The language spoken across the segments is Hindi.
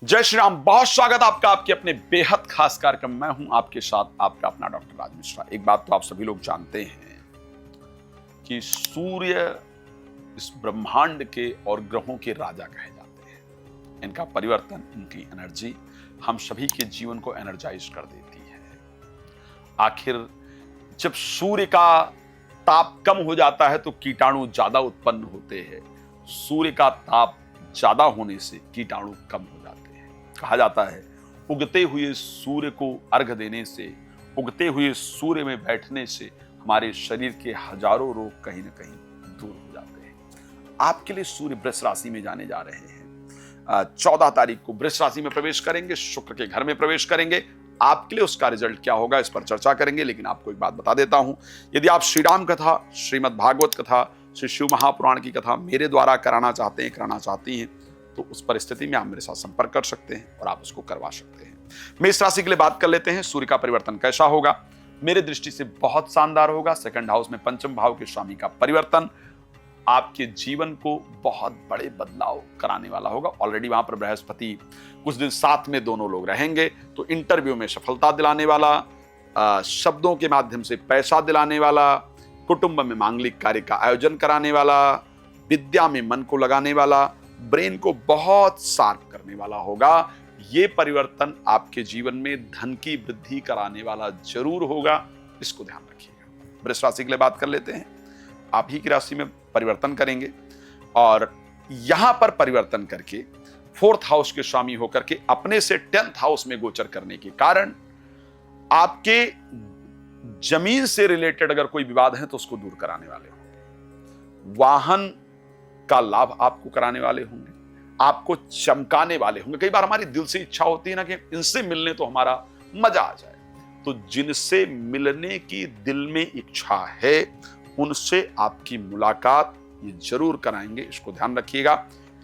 जय श्री राम। बहुत स्वागत आपका आपके अपने बेहद खास कार्यक्रम। मैं हूं आपके साथ आपका अपना डॉक्टर राज मिश्रा। एक बात तो आप सभी लोग जानते हैं कि सूर्य इस ब्रह्मांड के और ग्रहों के राजा कहे जाते हैं। इनका परिवर्तन, इनकी एनर्जी हम सभी के जीवन को एनर्जाइज कर देती है। आखिर जब सूर्य का ताप कम हो जाता है तो कीटाणु ज्यादा उत्पन्न होते हैं। सूर्य का ताप ज्यादा होने से कीटाणु कम हो जाते हैं। कहा जाता है उगते हुए सूर्य को अर्घ देने से, उगते हुए सूर्य में बैठने से हमारे शरीर के हजारों रोग कहीं ना कहीं दूर हो जाते हैं। आपके लिए सूर्य वृष राशि में जाने जा रहे हैं। 14 तारीख को वृष राशि में प्रवेश करेंगे, शुक्र के घर में प्रवेश करेंगे। आपके लिए उसका रिजल्ट क्या होगा इस पर चर्चा करेंगे, लेकिन आपको एक बात बता देता हूं, यदि आप श्री राम कथा, श्रीमद् भागवत कथा, श्री शिव महापुराण की कथा मेरे द्वारा कराना चाहते हैं, कराना चाहती हैं, तो उस परिस्थिति में आप मेरे साथ संपर्क कर सकते हैं और आप उसको करवा सकते हैं। मेष राशि के लिए बात कर लेते हैं। सूर्य का परिवर्तन कैसा होगा? मेरे दृष्टि से बहुत शानदार होगा। सेकंड हाउस में पंचम भाव के स्वामी का परिवर्तन आपके जीवन को बहुत बड़े बदलाव कराने वाला होगा। ऑलरेडी वहां पर बृहस्पति कुछ दिन साथ में दोनों लोग रहेंगे, तो इंटरव्यू में सफलता दिलाने वाला, शब्दों के माध्यम से पैसा दिलाने वाला, कुटुंब में मांगलिक कार्य का आयोजन कराने वाला, विद्या में मन को लगाने वाला, ब्रेन को बहुत शार्प करने वाला होगा। ये परिवर्तन आपके जीवन में धन की वृद्धि कराने वाला जरूर होगा, इसको ध्यान रखिएगा। वृष राशि के लिए बात कर लेते हैं। आप ही की राशि में परिवर्तन करेंगे और यहां पर परिवर्तन करके 4th हाउस के स्वामी होकर के अपने से 10th हाउस में गोचर करने के कारण आपके जमीन से रिलेटेड अगर कोई विवाद है तो उसको दूर कराने वाले होंगे। वाहन का लाभ आपको कराने वाले होंगे, आपको चमकाने वाले होंगे। कई बार हमारी दिल से इच्छा होती है ना कि इनसे मिलने तो हमारा मजा आ जाए, तो जिनसे मिलने की दिल में इच्छा है उनसे आपकी मुलाकात ये जरूर कराएंगे, इसको ध्यान रखिएगा।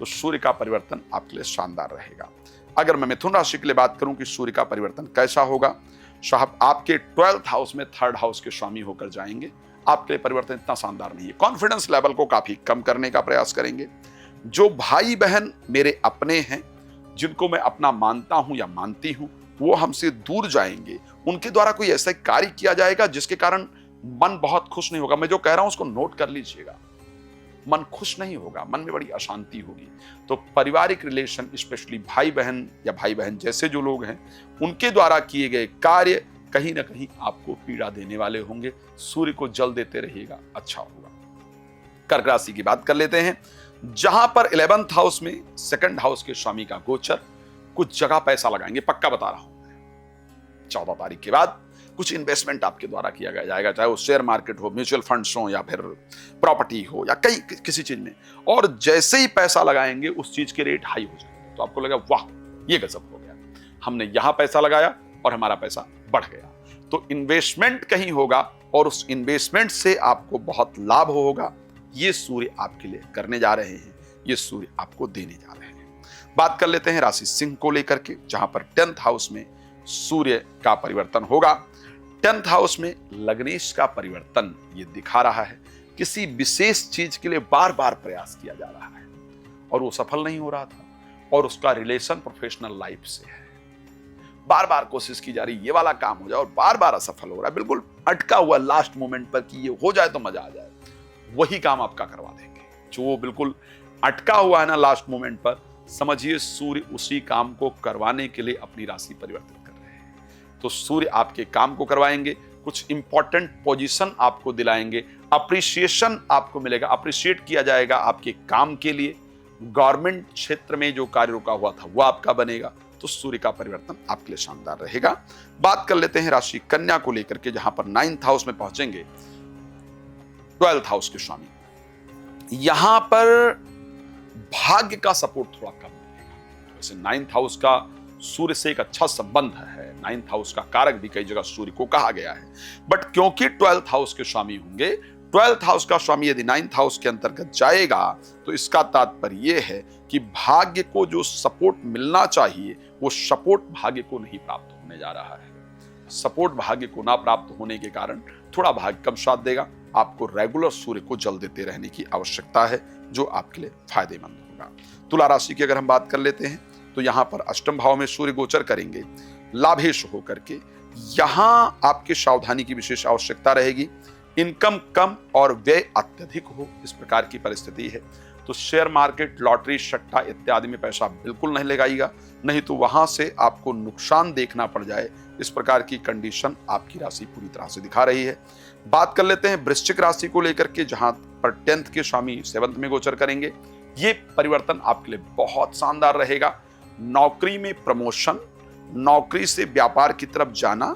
तो सूर्य का परिवर्तन आपके लिए शानदार रहेगा। अगर मैं मिथुन राशि के लिए बात करूं कि सूर्य का परिवर्तन कैसा होगा, साहब आपके 12th हाउस में 3rd हाउस के स्वामी होकर जाएंगे। आपके लिए परिवर्तन इतना शानदार नहीं है। कॉन्फिडेंस लेवल को काफी कम करने का प्रयास करेंगे। जो भाई बहन मेरे अपने हैं, जिनको मैं अपना मानता हूं या मानती हूं, वो हमसे दूर जाएंगे। उनके द्वारा कोई ऐसा कार्य किया जाएगा जिसके कारण मन बहुत खुश नहीं होगा। मैं जो कह रहा हूं उसको नोट कर लीजिएगा। मन खुश नहीं होगा, मन में बड़ी अशांति होगी। तो पारिवारिक रिलेशन, स्पेशली भाई बहन या भाई बहन जैसे जो लोग हैं, उनके द्वारा किए गए कार्य कहीं ना कहीं आपको पीड़ा देने वाले होंगे। सूर्य को जल देते रहिएगा, अच्छा होगा। कर्क राशि की बात कर लेते हैं, जहां पर 11th हाउस में 2nd हाउस के स्वामी का गोचर, कुछ जगह पैसा लगाएंगे, पक्का बता रहा हूं। 14 तारीख के बाद कुछ इन्वेस्टमेंट आपके द्वारा किया जाएगा, चाहे वो शेयर मार्केट हो, म्यूचुअल फंड्स हो, या फिर प्रॉपर्टी हो, या किसी चीज में। और जैसे ही पैसा लगाएंगे उस चीज के रेट हाई हो जाएंगे, तो आपको लगा वाह ये गजब हो गया, हमने यहां पैसा लगाया और हमारा पैसा बढ़ गया। तो इन्वेस्टमेंट कहीं होगा और उस इन्वेस्टमेंट से आपको बहुत लाभ होगा। ये सूर्य आपके लिए करने जा रहे हैं, ये सूर्य आपको देने जा रहे हैं। बात कर लेते हैं राशि सिंह को लेकर के, जहां पर 10th हाउस में सूर्य का परिवर्तन होगा। 10th हाउस में लग्नेश का परिवर्तन ये दिखा रहा है किसी विशेष चीज के लिए बार बार प्रयास किया जा रहा है और वो सफल नहीं हो रहा था, और उसका रिलेशन प्रोफेशनल लाइफ से है। बार बार कोशिश की जा रही ये वाला काम हो जाए और बार बार असफल हो रहा है, बिल्कुल अटका हुआ लास्ट मोमेंट पर कि ये हो जाए तो मजा आ जाए, वही काम आपका करवा देंगे। जो वो बिल्कुल अटका हुआ है ना लास्ट मोमेंट पर, समझिए सूर्य उसी काम को करवाने के लिए अपनी राशि परिवर्तित कर रहे हैं। तो सूर्य आपके काम को करवाएंगे, कुछ इंपॉर्टेंट पोजीशन आपको दिलाएंगे, अप्रिसिएशन आपको मिलेगा, अप्रिशिएट किया जाएगा आपके काम के लिए। गवर्नमेंट क्षेत्र में जो कार्य रुका हुआ था वो आपका बनेगा। तो सूर्य का परिवर्तन आपके लिए शानदार रहेगा। बात कर लेते हैं राशि कन्या को लेकर के, जहां पर 9th हाउस में पहुंचेंगे 12th हाउस के स्वामी। यहां पर भाग्य का सपोर्ट थोड़ा कम मिलेगा। वैसे 9th हाउस का सूर्य से एक अच्छा संबंध है, 9th हाउस का कारक भी कई जगह सूर्य को कहा गया है, बट क्योंकि 12th हाउस के स्वामी होंगे, 12th हाउस का स्वामी यदि 9th हाउस के अंतर्गत जाएगा तो इसका तात्पर्य यह है कि भाग्य को जो सपोर्ट मिलना चाहिए वो सपोर्ट भाग्य को नहीं प्राप्त होने जा रहा है। सपोर्ट भाग्य को ना प्राप्त होने के कारण थोड़ा भाग्य कम साथ देगा। आपको रेगुलर सूर्य को जल देते रहने की आवश्यकता है, जो आपके लिए फायदेमंद होगा। तुला राशि की अगर हम बात कर लेते हैं, तो यहां पर अष्टम भाव में सूर्य गोचर करेंगे लाभेश होकर के। यहां आपके सावधानी की विशेष आवश्यकता रहेगी। इनकम कम और व्यय अत्यधिक हो, इस प्रकार की परिस्थिति है। तो शेयर मार्केट, लॉटरी, सट्टा इत्यादि में पैसा बिल्कुल नहीं लगाइएगा, नहीं तो वहां से आपको नुकसान देखना पड़ जाए। इस प्रकार की कंडीशन आपकी राशि पूरी तरह से दिखा रही है। बात कर लेते हैं वृश्चिक राशि को लेकर के, जहां पर 10th के स्वामी 7th में गोचर करेंगे। ये परिवर्तन आपके लिए बहुत शानदार रहेगा। नौकरी में प्रमोशन, नौकरी से व्यापार की तरफ जाना,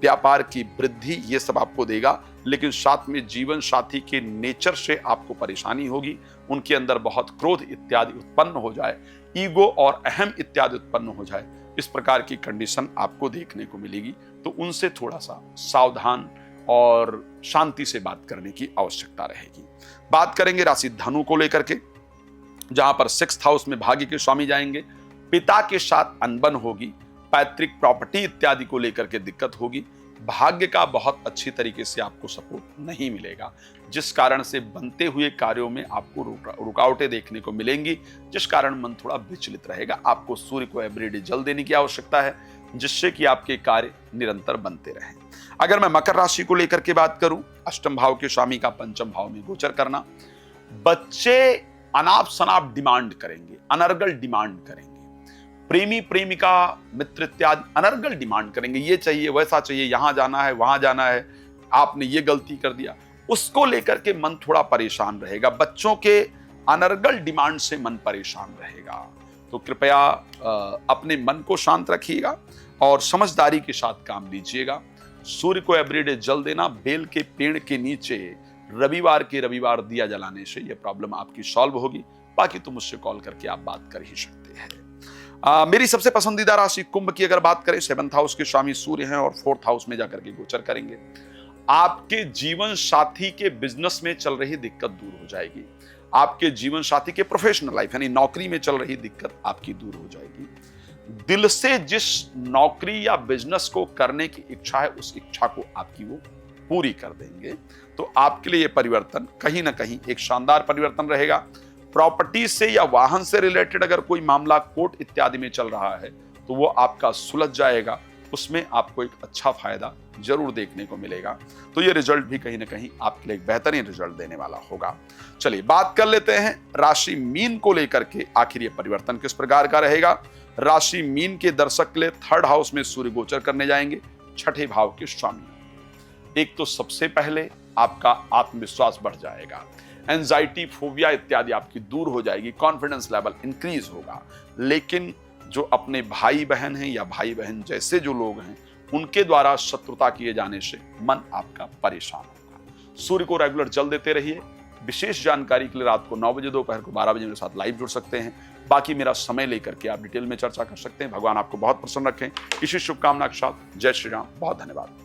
व्यापार की वृद्धि, ये सब आपको देगा। लेकिन साथ में जीवन साथी के नेचर से आपको परेशानी होगी। उनके अंदर बहुत क्रोध इत्यादि उत्पन्न हो जाए, ईगो और अहम इत्यादि उत्पन्न हो जाए, इस प्रकार की कंडीशन आपको देखने को मिलेगी। तो उनसे थोड़ा सा सावधान और शांति से बात करने की आवश्यकता रहेगी। बात करेंगे राशि धनु को लेकर के, जहां पर 6th हाउस में भाग्य के स्वामी जाएंगे। पिता के साथ अनबन होगी, पैतृक प्रॉपर्टी इत्यादि को लेकर के दिक्कत होगी। भाग्य का बहुत अच्छी तरीके से आपको सपोर्ट नहीं मिलेगा, जिस कारण से बनते हुए कार्यों में आपको रुकावटें देखने को मिलेंगी, जिस कारण मन थोड़ा विचलित रहेगा। आपको सूर्य को एवरीडे जल देने की आवश्यकता है, जिससे कि आपके कार्य निरंतर बनते रहें। अगर मैं मकर राशि को लेकर के बात करूं, अष्टम भाव के स्वामी का पंचम भाव में गोचर करना। बच्चे अनाप शनाप डिमांड करेंगे, अनर्गल डिमांड करेंगे। प्रेमी प्रेमिका मित्र इत्यादि अनर्गल डिमांड करेंगे, ये चाहिए, वैसा चाहिए, यहां जाना है, वहां जाना है, आपने ये गलती कर दिया। उसको लेकर के मन थोड़ा परेशान रहेगा। बच्चों के अनर्गल डिमांड से मन परेशान रहेगा। तो कृपया अपने मन को शांत रखिएगा और समझदारी के साथ काम लीजिएगा। सूर्य को एवरीडे जल देना, बेल के पेड़ के नीचे रविवार के रविवार दिया जलाने से यह प्रॉब्लम आपकी सॉल्व होगी। बाकी तो मुझसे कॉल करके आप बात कर ही सकते हैं। मेरी सबसे पसंदीदा राशि कुंभ की अगर बात करें, 7th हाउस के स्वामी सूर्य हैं और 4th हाउस में जाकर के गोचर करेंगे। आपके जीवन साथी के बिजनेस में चल रही दिक्कत दूर हो जाएगी। आपके जीवन साथी के प्रोफेशनल लाइफ यानी नौकरी में चल रही दिक्कत आपकी दूर हो जाएगी। दिल से जिस नौकरी या बिजनेस को करने की इच्छा है, उस इच्छा को आपकी वो पूरी कर देंगे। तो आपके लिए ये परिवर्तन कहीं ना कहीं एक शानदार परिवर्तन रहेगा। प्रॉपर्टी से या वाहन से रिलेटेड अगर कोई मामला कोर्ट इत्यादि में चल रहा है, तो वो आपका सुलझ जाएगा। उसमें आपको एक अच्छा फायदा जरूर देखने को मिलेगा। तो ये रिजल्ट भी कहीं ना कहीं आपके लिए एक बेहतरीन रिजल्ट देने वाला होगा। चलिए बात कर लेते हैं राशि मीन को लेकर के, आखिर ये परिवर्तन किस प्रकार का रहेगा। राशि मीन के दर्शक के लिए 3rd हाउस में सूर्य गोचर करने जाएंगे, 6ठे भाव के स्वामी। एक तो सबसे पहले आपका आत्मविश्वास बढ़ जाएगा, एंजाइटी, फोबिया इत्यादि आपकी दूर हो जाएगी, कॉन्फिडेंस लेवल इंक्रीज होगा। लेकिन जो अपने भाई बहन हैं या भाई बहन जैसे जो लोग हैं, उनके द्वारा शत्रुता किए जाने से मन आपका परेशान होगा। सूर्य को रेगुलर जल देते रहिए। विशेष जानकारी के लिए रात को 9 बजे, दोपहर को 12 बजे मेरे साथ लाइव जुड़ सकते हैं। बाकी मेरा समय लेकर के आप डिटेल में चर्चा कर सकते हैं। भगवान आपको बहुत प्रसन्न रखें। इसी शुभकामना के साथ जय श्री राम। बहुत धन्यवाद।